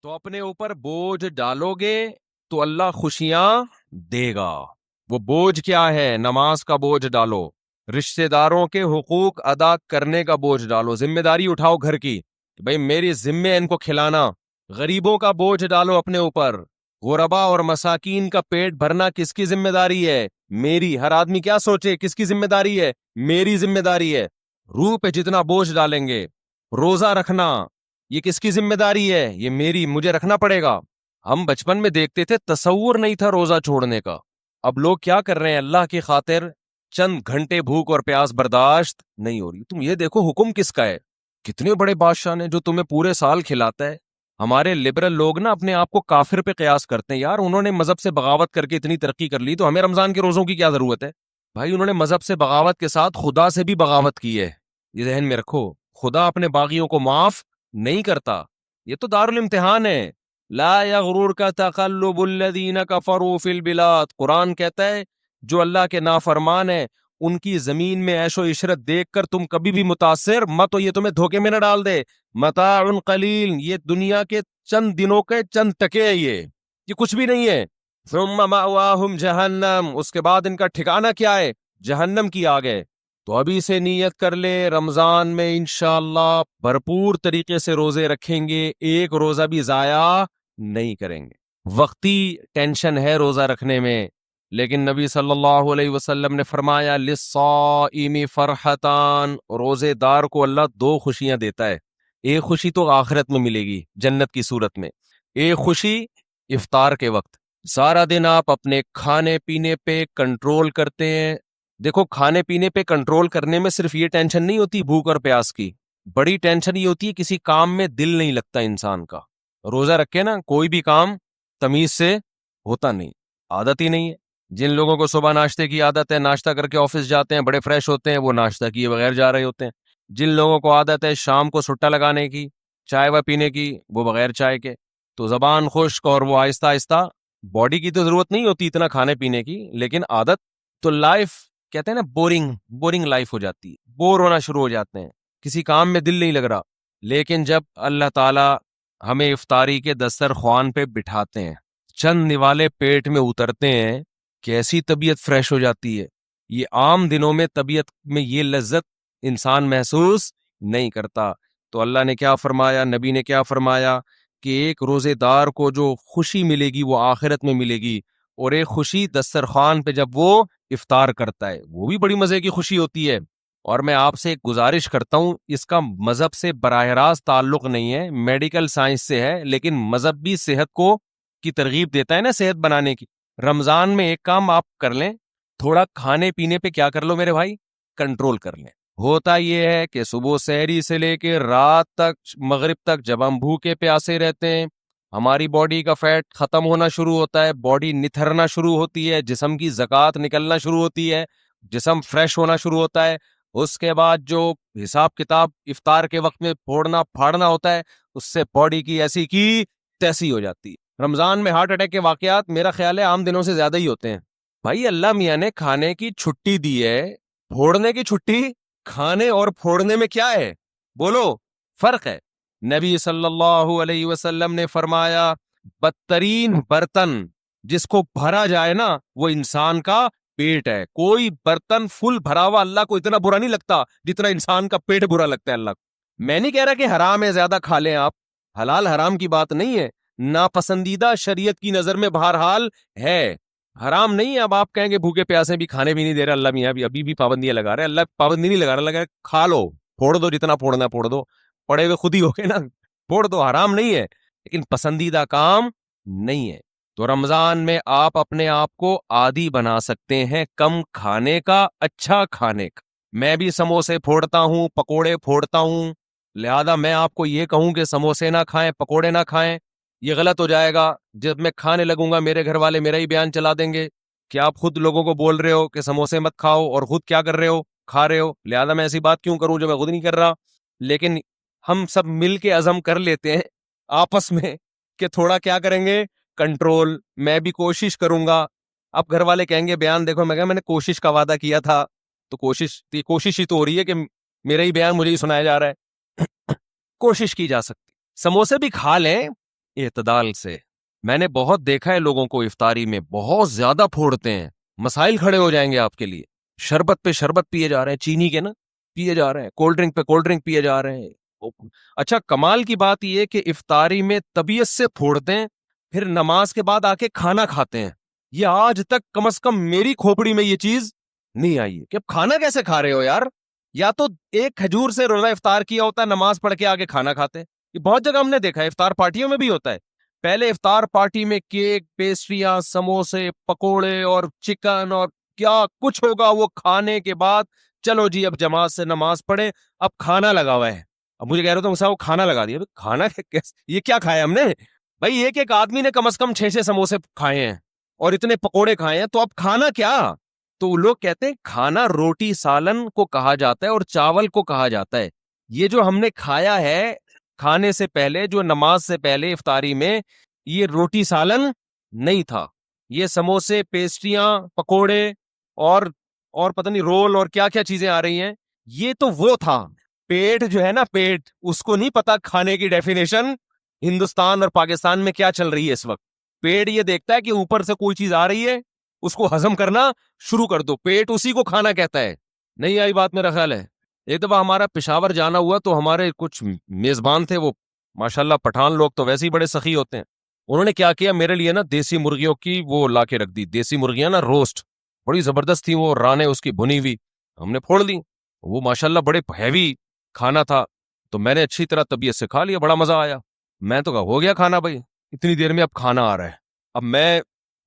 تو اپنے اوپر بوجھ ڈالو گے تو اللہ خوشیاں دے گا. وہ بوجھ کیا ہے؟ نماز کا بوجھ ڈالو، رشتہ داروں کے حقوق ادا کرنے کا بوجھ ڈالو، ذمہ داری اٹھاؤ گھر کی، بھئی میری ذمہ ان کو کھلانا. غریبوں کا بوجھ ڈالو اپنے اوپر. غربا اور مساکین کا پیٹ بھرنا کس کی ذمہ داری ہے؟ میری. ہر آدمی کیا سوچے کس کی ذمہ داری ہے؟ میری ذمہ داری ہے. روح پہ جتنا بوجھ ڈالیں گے. روزہ رکھنا یہ کس کی ذمہ داری ہے؟ یہ میری، مجھے رکھنا پڑے گا. ہم بچپن میں دیکھتے تھے، تصور نہیں تھا روزہ چھوڑنے کا. اب لوگ کیا کر رہے ہیں؟ اللہ کی خاطر چند گھنٹے بھوک اور پیاس برداشت نہیں ہو رہی. تم یہ دیکھو حکم کس کا ہے. کتنے بڑے بادشاہ نے جو تمہیں پورے سال کھلاتا ہے. ہمارے لبرل لوگ نا اپنے آپ کو کافر پہ قیاس کرتے ہیں. یار انہوں نے مذہب سے بغاوت کر کے اتنی ترقی کر لی تو ہمیں رمضان کے روزوں کی کیا ضرورت ہے؟ بھائی انہوں نے مذہب سے بغاوت کے ساتھ خدا سے بھی بغاوت کی ہے. یہ ذہن میں رکھو. خدا اپنے باغیوں کو معاف نہیں کرتا. یہ تو دارالامتحان ہے. لا یغررک تقلب الذین کفروا فی البلاد. قرآن کہتا ہے جو اللہ کے نافرمان ہیں ان کی زمین میں عیش و عشرت دیکھ کر تم کبھی بھی متاثر مت ہو. یہ تمہیں دھوکے میں نہ ڈال دے. متاع قلیل، یہ دنیا کے چند دنوں کے چند ٹکے ہیں. یہ کچھ بھی نہیں ہے. ثم مأواہم جہنم، اس کے بعد ان کا ٹھکانہ کیا ہے؟ جہنم کی آگ ہے. تو ابھی سے نیت کر لے رمضان میں انشاءاللہ بھرپور طریقے سے روزے رکھیں گے، ایک روزہ بھی ضائع نہیں کریں گے. وقتی ٹینشن ہے روزہ رکھنے میں، لیکن نبی صلی اللہ علیہ وسلم نے فرمایا للصائم فرحتان، روزے دار کو اللہ دو خوشیاں دیتا ہے. ایک خوشی تو آخرت میں ملے گی جنت کی صورت میں، ایک خوشی افطار کے وقت. سارا دن آپ اپنے کھانے پینے پہ کنٹرول کرتے ہیں. دیکھو کھانے پینے پہ کنٹرول کرنے میں صرف یہ ٹینشن نہیں ہوتی بھوک اور پیاس کی، بڑی ٹینشن یہ ہوتی ہے کسی کام میں دل نہیں لگتا انسان کا. روزہ رکھے نا کوئی بھی کام تمیز سے ہوتا نہیں، عادت ہی نہیں ہے. جن لوگوں کو صبح ناشتے کی عادت ہے، ناشتہ کر کے آفس جاتے ہیں، بڑے فریش ہوتے ہیں، وہ ناشتہ کیے بغیر جا رہے ہوتے ہیں. جن لوگوں کو عادت ہے شام کو سٹا لگانے کی، چائے و پینے کی، وہ بغیر چائے کے. تو زبان خشک اور وہ آہستہ آہستہ. باڈی کی تو ضرورت نہیں ہوتی اتنا کھانے پینے کی، لیکن عادت تو لائف کہتے ہیں نا بورنگ لائف ہو جاتی ہے. بور ہونا شروع ہو جاتے ہیں، کسی کام میں دل نہیں لگ رہا. لیکن جب اللہ تعالی ہمیں افطاری کے دسترخوان پہ بٹھاتے ہیں، چند نوالے پیٹ میں اترتے ہیں، کیسی طبیعت فریش ہو جاتی ہے. یہ عام دنوں میں طبیعت میں یہ لذت انسان محسوس نہیں کرتا. تو اللہ نے کیا فرمایا، نبی نے کیا فرمایا کہ ایک روزے دار کو جو خوشی ملے گی وہ آخرت میں ملے گی، اور ایک خوشی دسترخوان پہ جب وہ افطار کرتا ہے وہ بھی بڑی مزے کی خوشی ہوتی ہے. اور میں آپ سے ایک گزارش کرتا ہوں، اس کا مذہب سے براہ راست تعلق نہیں ہے، میڈیکل سائنس سے ہے، لیکن مذہب بھی صحت کو کی ترغیب دیتا ہے نا صحت بنانے کی. رمضان میں ایک کام آپ کر لیں، تھوڑا کھانے پینے پہ کیا کر لو میرے بھائی، کنٹرول کر لیں. ہوتا یہ ہے کہ صبح سحری سے لے کے رات تک مغرب تک جب ہم بھوکے پیاسے رہتے ہیں، ہماری باڈی کا فیٹ ختم ہونا شروع ہوتا ہے، باڈی نتھرنا شروع ہوتی ہے، جسم کی زکوٰۃ نکلنا شروع ہوتی ہے، جسم فریش ہونا شروع ہوتا ہے. اس کے بعد جو حساب کتاب افطار کے وقت میں پھوڑنا پھاڑنا ہوتا ہے، اس سے باڈی کی ایسی کی تیسی ہو جاتی ہے. رمضان میں ہارٹ اٹیک کے واقعات میرا خیال ہے عام دنوں سے زیادہ ہی ہوتے ہیں. بھائی اللہ میاں نے کھانے کی چھٹی دی ہے، پھوڑنے کی چھٹی. کھانے اور پھوڑنے میں کیا ہے؟ بولو، فرق ہے. نبی صلی اللہ علیہ وسلم نے فرمایا بدترین برتن جس کو بھرا جائے نا وہ انسان کا پیٹ ہے. کوئی برتن فل بھرا ہوا اللہ کو اتنا برا نہیں لگتا جتنا انسان کا پیٹ برا لگتا ہے اللہ کو. میں نہیں کہہ رہا کہ حرام ہے زیادہ کھا لیں آپ، حلال حرام کی بات نہیں ہے، ناپسندیدہ شریعت کی نظر میں بہرحال ہے، حرام نہیں ہے. اب آپ کہیں گے بھوکے پیاسے بھی کھانے بھی نہیں دے رہے اللہ میاں، ابھی بھی پابندیاں لگا رہے. اللہ پابندی نہیں لگا رہا، لگا کھا لو، پھوڑ دو، جتنا پھوڑنا پھوڑ دو، پڑے ہوئے خود ہی ہو گئے نا، پھوڑ دو. حرام نہیں ہے لیکن پسندیدہ کام نہیں ہے. تو رمضان میں آپ اپنے آپ کو عادی بنا سکتے ہیں کم کھانے کا، اچھا کھانے کا. میں بھی سموسے پھوڑتا ہوں، پکوڑے پھوڑتا ہوں، لہذا میں آپ کو یہ کہوں کہ سموسے نہ کھائیں، پکوڑے نہ کھائیں، یہ غلط ہو جائے گا. جب میں کھانے لگوں گا میرے گھر والے میرا ہی بیان چلا دیں گے کہ آپ خود لوگوں کو بول رہے ہو کہ سموسے مت کھاؤ اور خود کیا کر رہے ہو، کھا رہے ہو. لہذا میں ایسی بات کیوں کروں جو میں خود نہیں کر رہا. لیکن ہم سب مل کے عزم کر لیتے ہیں آپس میں کہ تھوڑا کیا کریں گے، کنٹرول. میں بھی کوشش کروں گا. اب گھر والے کہیں گے بیان دیکھو، میں کہا میں نے کوشش کا وعدہ کیا تھا، تو کوشش ہی تو ہو رہی ہے کہ میرا ہی بیان مجھے ہی سنایا جا رہا ہے. کوشش کی جا سکتی. سموسے بھی کھا لیں اعتدال سے. میں نے بہت دیکھا ہے لوگوں کو افطاری میں بہت زیادہ پھوڑتے ہیں, مسائل کھڑے ہو جائیں گے آپ کے لیے. شربت پہ شربت پیے جا رہے ہیں, چینی کے نا پیے جا رہے ہیں, کولڈ ڈرنک پہ کولڈ ڈرنک پیے جا رہے ہیں. اچھا کمال کی بات یہ کہ افطاری میں طبیعت سے پھوڑتے ہیں, پھر نماز کے بعد آ کے کھانا کھاتے ہیں. یہ آج تک کم از کم میری کھوپڑی میں یہ چیز نہیں آئی ہے کہ اب کھانا کیسے کھا رہے ہو یار. یا تو ایک کھجور سے روزہ افطار کیا ہوتا ہے, نماز پڑھ کے آگے کھانا کھاتے ہیں. یہ بہت جگہ ہم نے دیکھا ہے, افطار پارٹیوں میں بھی ہوتا ہے. پہلے افطار پارٹی میں کیک, پیسٹریاں, سموسے, پکوڑے اور چکن اور کیا کچھ ہوگا, وہ کھانے کے بعد چلو جی اب جماعت سے نماز پڑھے, اب کھانا لگا ہوا ہے. اب مجھے کہہ رہے تھے وہ کھانا لگا دیا. کھانا یہ کیا کھایا ہم نے بھائی؟ ایک آدمی نے کم از کم 6 سموسے کھائے ہیں اور اتنے پکوڑے کھائے ہیں, تو اب کھانا کیا؟ تو وہ لوگ کہتے ہیں کھانا روٹی سالن کو کہا جاتا ہے اور چاول کو کہا جاتا ہے. یہ جو ہم نے کھایا ہے کھانے سے پہلے, جو نماز سے پہلے افطاری میں, یہ روٹی سالن نہیں تھا. یہ سموسے, پیسٹریاں, پکوڑے اور پتہ نہیں رول اور کیا کیا چیزیں آ رہی ہیں, یہ تو وہ تھا. پیٹ جو ہے نا, پیٹ, اس کو نہیں پتا کھانے کی ڈیفینیشن ہندوستان اور پاکستان میں کیا چل رہی ہے اس وقت. پیٹ یہ دیکھتا ہے کہ اوپر سے کوئی چیز آ رہی ہے, اس کو ہضم کرنا شروع کر دو, پیٹ اسی کو کھانا کہتا ہے. نہیں آئی بات میرا خیال ہے. ایک دفعہ ہمارا پشاور جانا ہوا تو ہمارے کچھ میزبان تھے, وہ ماشاءاللہ پٹھان لوگ تو ویسے ہی بڑے سخی ہوتے ہیں. انہوں نے کیا کیا, میرے لیے نا دیسی مرغیوں کی وہ لا کے رکھ دی, دیسی مرغیاں نا روسٹ, بڑی زبردست تھی وہ, رانے اس کی بھنی ہوئی, ہم نے پھوڑ لی. وہ ماشاءاللہ بڑے ہیوی کھانا تھا, تو میں نے اچھی طرح طبیعت سے کھا لیا, بڑا مزہ آیا. میں تو کہا ہو گیا کھانا بھائی, اتنی دیر میں اب کھانا آ رہا ہے. اب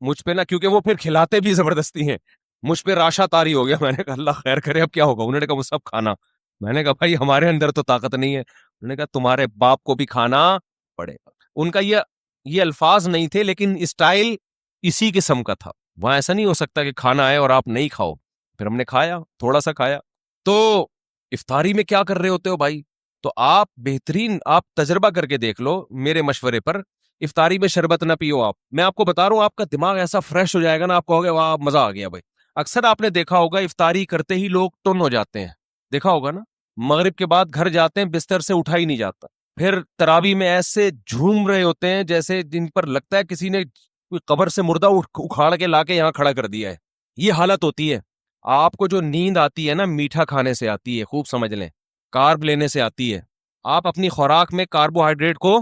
مجھ پہ نا, کیونکہ وہ پھر کھلاتے بھی زبردستی ہیں, مجھ پہ راشا تاری ہو گیا. میں نے کہا اللہ خیر کرے اب کیا ہوگا. انہوں نے کہا وہ سب کھانا. میں نے کہا بھائی ہمارے اندر تو طاقت نہیں ہے. انہوں نے کہا تمہارے باپ کو بھی کھانا پڑے گا. ان کا یہ الفاظ نہیں تھے, لیکن اسٹائل اسی قسم کا تھا. وہاں ایسا نہیں ہو سکتا کہ کھانا آئے اور آپ نہیں کھاؤ. پھر ہم نے کھایا, تھوڑا سا کھایا. تو افطاری میں کیا کر رہے ہوتے ہو بھائی؟ تو آپ بہترین, آپ تجربہ کر کے دیکھ لو میرے مشورے پر. افطاری میں شربت نہ پیو آپ. میں آپ کو بتا رہا ہوں, آپ کا دماغ ایسا فریش ہو جائے گا نا, آپ کہو گے واہ مزہ آ گیا بھائی. اکثر آپ نے دیکھا ہوگا افطاری کرتے ہی لوگ ٹن ہو جاتے ہیں, دیکھا ہوگا نا, مغرب کے بعد گھر جاتے ہیں, بستر سے اٹھا ہی نہیں جاتا. پھر تراویح میں ایسے جھوم رہے ہوتے ہیں جیسے جن پر لگتا ہے کسی نے کوئی قبر سے مردہ اکھاڑ کے لا کے یہاں کھڑا کر دیا ہے. یہ حالت ہوتی ہے. آپ کو جو نیند آتی ہے نا, میٹھا کھانے سے آتی ہے, خوب سمجھ لیں, کارب لینے سے آتی ہے. آپ اپنی خوراک میں کاربوہائیڈریٹ کو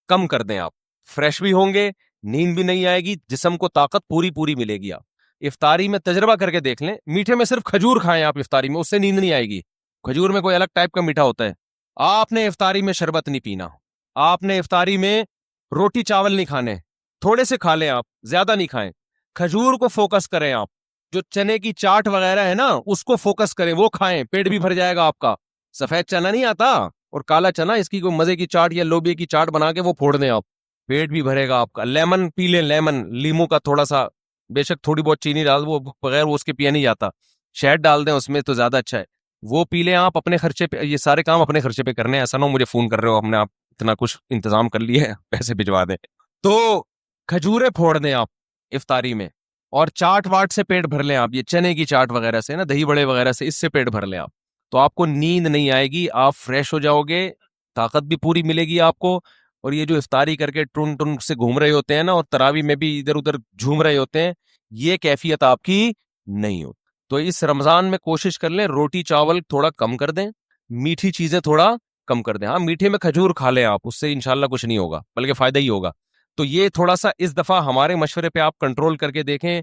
کم کر دیں, آپ فریش بھی ہوں گے, نیند بھی نہیں آئے گی, جسم کو طاقت پوری ملے گی. آپ افطاری میں تجربہ کر کے دیکھ لیں, میٹھے میں صرف کھجور کھائیں آپ افطاری میں, اس سے نیند نہیں آئے گی. کھجور میں کوئی الگ ٹائپ کا میٹھا ہوتا ہے. آپ نے افطاری میں شربت نہیں پینا, آپ نے افطاری میں روٹی چاول نہیں کھانے, تھوڑے سے کھا لیں آپ, زیادہ نہیں کھائیں. کھجور کو فوکس کریں آپ, جو چنے کی چاٹ وغیرہ ہے نا اس کو فوکس کریں, وہ کھائیں, پیٹ بھی بھر جائے گا آپ کا. سفید چنا نہیں آتا اور کالا چنا, اس کی کوئی مزے کی چاٹ یا لوبیا کی چاٹ بنا کے وہ پھوڑ دیں آپ, پیٹ بھی بھرے گا آپ کا. لیمن پی لیں, لیمن, لیمو کا تھوڑا سا, بے شک تھوڑی بہت چینی ڈال, وہ بغیر وہ اس کے پیا نہیں جاتا, شہد ڈال دیں اس میں تو زیادہ اچھا ہے, وہ پی لیں آپ اپنے خرچے پہ. یہ سارے کام اپنے خرچے پہ کرنے ہیں, ایسا نہ ہو مجھے فون کر رہے ہو ہم نے آپ اتنا کچھ انتظام کر لیا ہے پیسے بھجوا دیں. تو کھجورے پھوڑ دیں آپ افطاری میں, اور چاٹ واٹ سے پیٹ بھر لیں آپ, یہ چنے کی چاٹ وغیرہ سے نا, دہی بڑے وغیرہ سے, اس سے پیٹ بھر لیں آپ, تو آپ کو نیند نہیں آئے گی, آپ فریش ہو جاؤ گے, طاقت بھی پوری ملے گی آپ کو. اور یہ جو افطاری کر کے ٹن سے گھوم رہے ہوتے ہیں نا, اور تراویح میں بھی ادھر ادھر جھوم رہے ہوتے ہیں, یہ کیفیت آپ کی نہیں ہوتی. تو اس رمضان میں کوشش کر لیں روٹی چاول تھوڑا کم کر دیں, میٹھی چیزیں تھوڑا کم کر دیں. ہاں میٹھے میں کھجور کھا لیں آپ, اس سے انشاءاللہ کچھ نہیں ہوگا بلکہ فائدہ ہی ہوگا. تو یہ تھوڑا سا اس دفعہ ہمارے مشورے پہ آپ کنٹرول کر کے دیکھیں,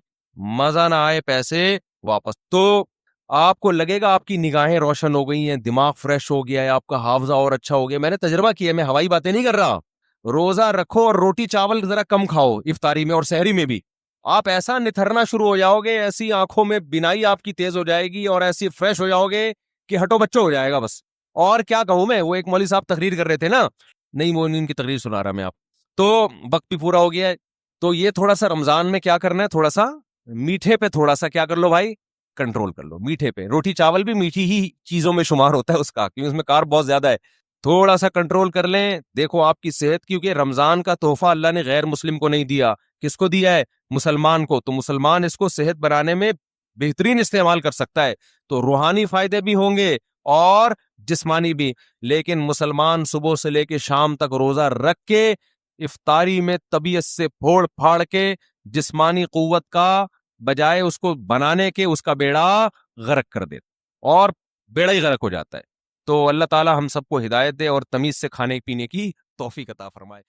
مزہ نہ آئے پیسے واپس. تو آپ کو لگے گا آپ کی نگاہیں روشن ہو گئی ہیں, دماغ فریش ہو گیا ہے, آپ کا حافظہ اور اچھا ہو گیا. میں نے تجربہ کیا, میں ہوائی باتیں نہیں کر رہا. روزہ رکھو اور روٹی چاول ذرا کم کھاؤ افطاری میں اور سحری میں بھی, آپ ایسا نتھرنا شروع ہو جاؤ گے, ایسی آنکھوں میں بینائی آپ کی تیز ہو جائے گی اور ایسی فریش ہو جاؤ گے کہ ہٹو بچو ہو جائے گا بس. اور کیا کہوں میں, وہ ایک مولوی صاحب تقریر کر رہے تھے نا, نہیں وہ ان کی تقریر سنا رہا میں آپ, تو وقت بھی پورا ہو گیا ہے. تو یہ تھوڑا سا رمضان میں کیا کرنا ہے, تھوڑا سا میٹھے پہ تھوڑا سا کیا کر لو بھائی, کنٹرول کر لو میٹھے پہ. روٹی چاول بھی میٹھی ہی چیزوں میں شمار ہوتا ہے اس کا, کیونکہ اس میں کارب بہت زیادہ ہے. تھوڑا سا کنٹرول کر لیں, دیکھو آپ کی صحت, کیونکہ رمضان کا تحفہ اللہ نے غیر مسلم کو نہیں دیا, کس کو دیا ہے, مسلمان کو. تو مسلمان اس کو صحت بنانے میں بہترین استعمال کر سکتا ہے, تو روحانی فائدے بھی ہوں گے اور جسمانی بھی. لیکن مسلمان صبح سے لے کے شام تک روزہ رکھ کے افطاری میں طبیعت سے پھوڑ پھاڑ کے جسمانی قوت کا بجائے اس کو بنانے کے اس کا بیڑا غرق کر دیتا اور بیڑا ہی غرق ہو جاتا ہے. تو اللہ تعالی ہم سب کو ہدایت دے اور تمیز سے کھانے پینے کی توفیق عطا فرمائے.